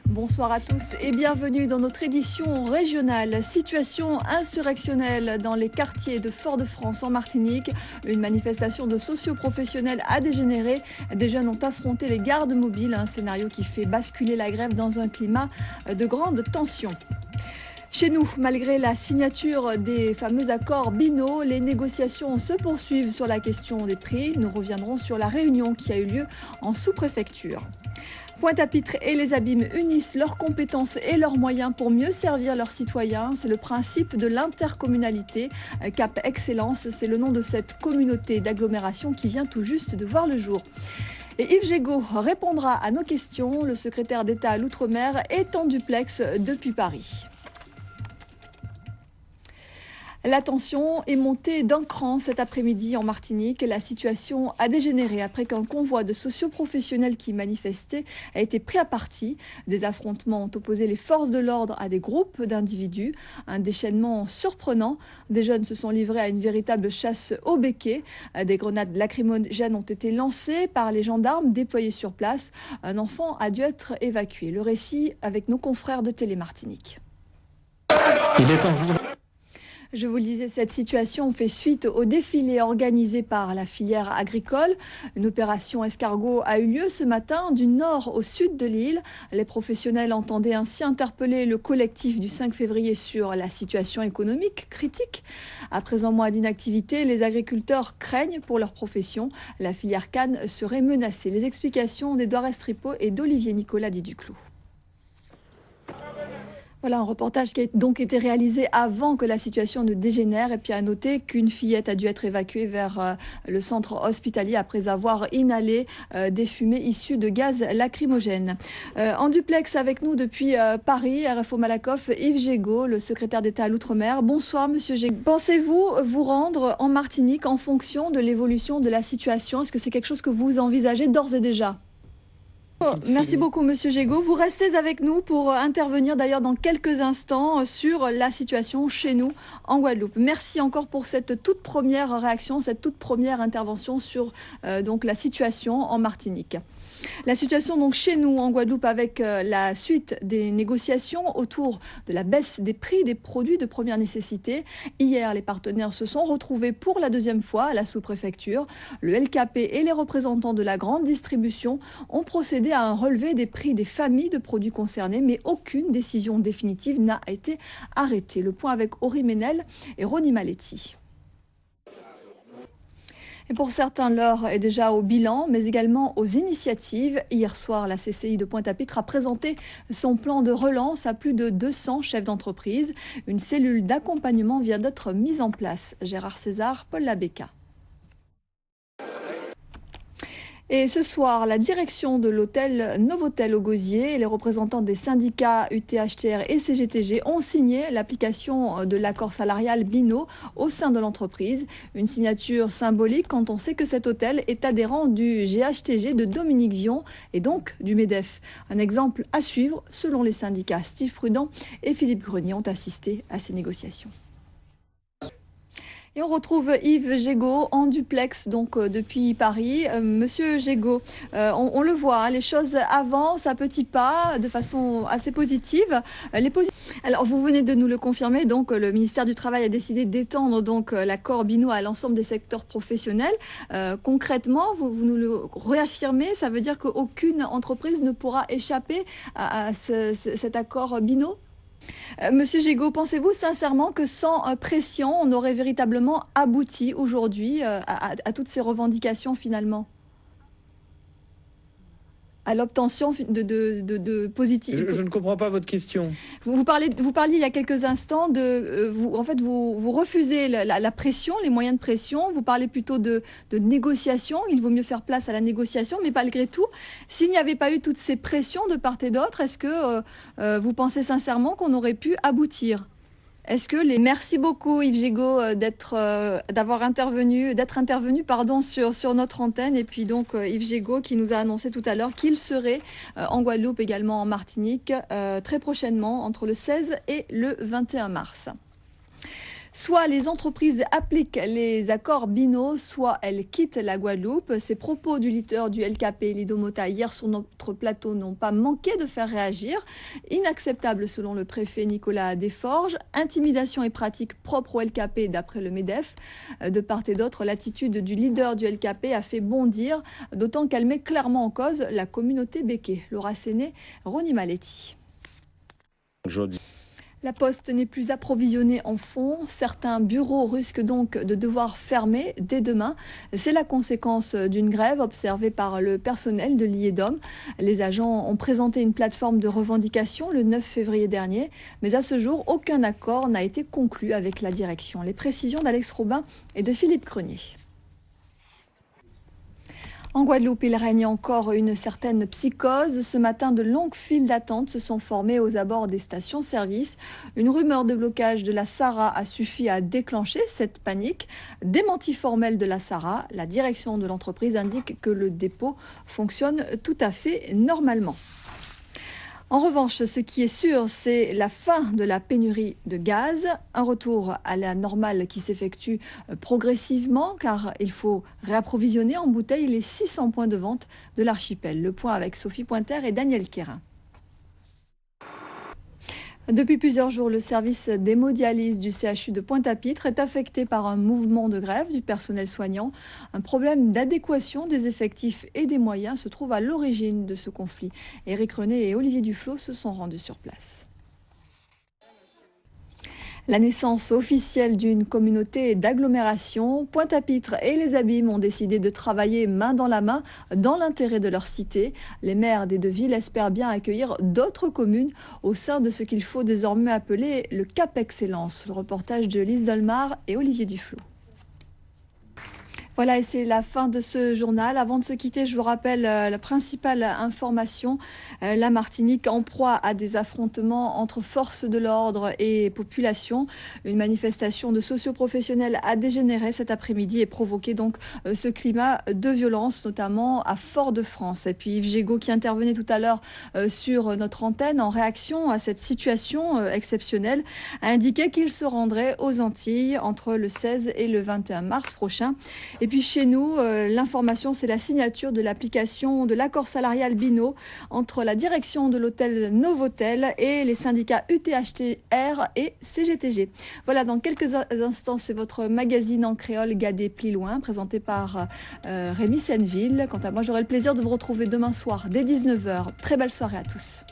Bonsoir à tous et bienvenue dans notre édition régionale. Situation insurrectionnelle dans les quartiers de Fort-de-France en Martinique. Une manifestation de socio-professionnels a dégénéré. Des jeunes ont affronté les gardes mobiles, un scénario qui fait basculer la grève dans un climat de grande tension. Chez nous, malgré la signature des fameux accords Binot, les négociations se poursuivent sur la question des prix. Nous reviendrons sur la réunion qui a eu lieu en sous-préfecture. Pointe-à-Pitre et les Abîmes unissent leurs compétences et leurs moyens pour mieux servir leurs citoyens. C'est le principe de l'intercommunalité. Cap Excellence, c'est le nom de cette communauté d'agglomération qui vient tout juste de voir le jour. Et Yves Gégaud répondra à nos questions. Le secrétaire d'État à l'Outre-mer est en duplex depuis Paris. La tension est montée d'un cran cet après-midi en Martinique. La situation a dégénéré après qu'un convoi de socio-professionnels qui manifestaient a été pris à partie. Des affrontements ont opposé les forces de l'ordre à des groupes d'individus. Un déchaînement surprenant. Des jeunes se sont livrés à une véritable chasse au béquet. Des grenades lacrymogènes ont été lancées par les gendarmes déployés sur place. Un enfant a dû être évacué. Le récit avec nos confrères de Télé Martinique. Il est en vue. Je vous le disais, cette situation fait suite au défilé organisé par la filière agricole. Une opération escargot a eu lieu ce matin du nord au sud de l'île. Les professionnels entendaient ainsi interpeller le collectif du 5 février sur la situation économique critique. Après un mois d'inactivité, les agriculteurs craignent pour leur profession. La filière canne serait menacée. Les explications d'Édouard Estripo et d'Olivier Nicolas Duclos. Voilà un reportage qui a donc été réalisé avant que la situation ne dégénère. Et puis à noter qu'une fillette a dû être évacuée vers le centre hospitalier après avoir inhalé des fumées issues de gaz lacrymogènes. En duplex avec nous depuis Paris, RFO Malakoff, Yves Gégaud, le secrétaire d'État à l'Outre-mer. Bonsoir Monsieur Gégaud. Pensez-vous vous rendre en Martinique en fonction de l'évolution de la situation? Est-ce que c'est quelque chose que vous envisagez d'ores et déjà? Merci beaucoup Monsieur Gégaud. Vous restez avec nous pour intervenir d'ailleurs dans quelques instants sur la situation chez nous en Guadeloupe. Merci encore pour cette toute première réaction, cette toute première intervention sur donc la situation en Martinique. La situation donc chez nous en Guadeloupe avec la suite des négociations autour de la baisse des prix des produits de première nécessité. Hier, les partenaires se sont retrouvés pour la deuxième fois à la sous-préfecture. Le LKP et les représentants de la grande distribution ont procédé à un relevé des prix des familles de produits concernés, mais aucune décision définitive n'a été arrêtée. Le point avec Ori Ménel et Ronnie Maletti. Et pour certains, l'heure est déjà au bilan, mais également aux initiatives. Hier soir, la CCI de Pointe-à-Pitre a présenté son plan de relance à plus de 200 chefs d'entreprise. Une cellule d'accompagnement vient d'être mise en place. Gérard César, Paul Labéca. Et ce soir, la direction de l'hôtel Novotel au Gosier et les représentants des syndicats UTHTR et CGTG ont signé l'application de l'accord salarial Binot au sein de l'entreprise. Une signature symbolique quand on sait que cet hôtel est adhérent du GHTG de Dominique Vion et donc du MEDEF. Un exemple à suivre selon les syndicats. Steve Prudent et Philippe Grenier ont assisté à ces négociations. Et on retrouve Yves Gégaud en duplex donc depuis Paris. Monsieur Gégaud, on le voit, hein, les choses avancent à petits pas de façon assez positive. Alors vous venez de nous le confirmer, donc le ministère du Travail a décidé d'étendre donc l'accord Binot à l'ensemble des secteurs professionnels. Concrètement, vous nous le réaffirmez, ça veut dire qu'aucune entreprise ne pourra échapper à cet accord Binot? Monsieur Gégaud, pensez-vous sincèrement que sans pression, on aurait véritablement abouti aujourd'hui à toutes ces revendications finalement? À l'obtention de positif. Je ne comprends pas votre question. Vous parliez il y a quelques instants de... vous refusez la pression, les moyens de pression. Vous parlez plutôt de négociation. Il vaut mieux faire place à la négociation. Mais malgré tout, s'il n'y avait pas eu toutes ces pressions de part et d'autre, est-ce que vous pensez sincèrement qu'on aurait pu aboutir? Merci beaucoup Yves Gégaud d'être intervenu sur notre antenne. Et puis donc Yves Gégaud qui nous a annoncé tout à l'heure qu'il serait en Guadeloupe, également en Martinique, très prochainement entre le 16 et le 21 mars. Soit les entreprises appliquent les accords BINO, soit elles quittent la Guadeloupe. Ces propos du leader du LKP, Lido Mota, hier sur notre plateau n'ont pas manqué de faire réagir. Inacceptable selon le préfet Nicolas Desforges. Intimidation et pratique propre au LKP d'après le MEDEF. De part et d'autre, l'attitude du leader du LKP a fait bondir, d'autant qu'elle met clairement en cause la communauté béquée. Laura Séné, Ronnie Maletti. La Poste n'est plus approvisionnée en fonds. Certains bureaux risquent donc de devoir fermer dès demain. C'est la conséquence d'une grève observée par le personnel de l'IEDOM. Les agents ont présenté une plateforme de revendication le 9 février dernier, mais à ce jour, aucun accord n'a été conclu avec la direction. Les précisions d'Alex Robin et de Philippe Crenier. En Guadeloupe, il règne encore une certaine psychose. Ce matin, de longues files d'attente se sont formées aux abords des stations-service. Une rumeur de blocage de la SARA a suffi à déclencher cette panique. Démenti formel de la SARA, la direction de l'entreprise indique que le dépôt fonctionne tout à fait normalement. En revanche, ce qui est sûr, c'est la fin de la pénurie de gaz, un retour à la normale qui s'effectue progressivement car il faut réapprovisionner en bouteilles les 600 points de vente de l'archipel. Le point avec Sophie Pointer et Daniel Quérin. Depuis plusieurs jours, le service d'hémodialyse du CHU de Pointe-à-Pitre est affecté par un mouvement de grève du personnel soignant. Un problème d'adéquation des effectifs et des moyens se trouve à l'origine de ce conflit. Éric René et Olivier Duflot se sont rendus sur place. La naissance officielle d'une communauté d'agglomération, Pointe-à-Pitre et les Abîmes ont décidé de travailler main dans la main dans l'intérêt de leur cité. Les maires des deux villes espèrent bien accueillir d'autres communes au sein de ce qu'il faut désormais appeler le Cap Excellence. Le reportage de Lise Dolmar et Olivier Duflot. Voilà, et c'est la fin de ce journal. Avant de se quitter, je vous rappelle la principale information. La Martinique en proie à des affrontements entre forces de l'ordre et population. Une manifestation de socioprofessionnels a dégénéré cet après-midi et provoqué donc ce climat de violence, notamment à Fort-de-France. Et puis Yves Gégaud, qui intervenait tout à l'heure sur notre antenne en réaction à cette situation exceptionnelle, a indiqué qu'il se rendrait aux Antilles entre le 16 et le 21 mars prochain. Et puis chez nous, l'information, c'est la signature de l'application de l'accord salarial BINO entre la direction de l'hôtel Novotel et les syndicats UTHTR et CGTG. Voilà, dans quelques instants, c'est votre magazine en créole Gadé Pli Loin, présenté par Rémi Senneville. Quant à moi, j'aurai le plaisir de vous retrouver demain soir dès 19h. Très belle soirée à tous.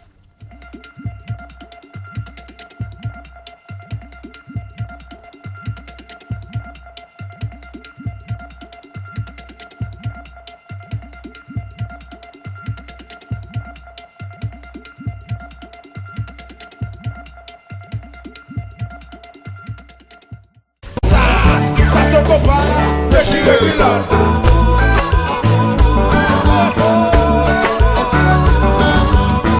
Déchirez-le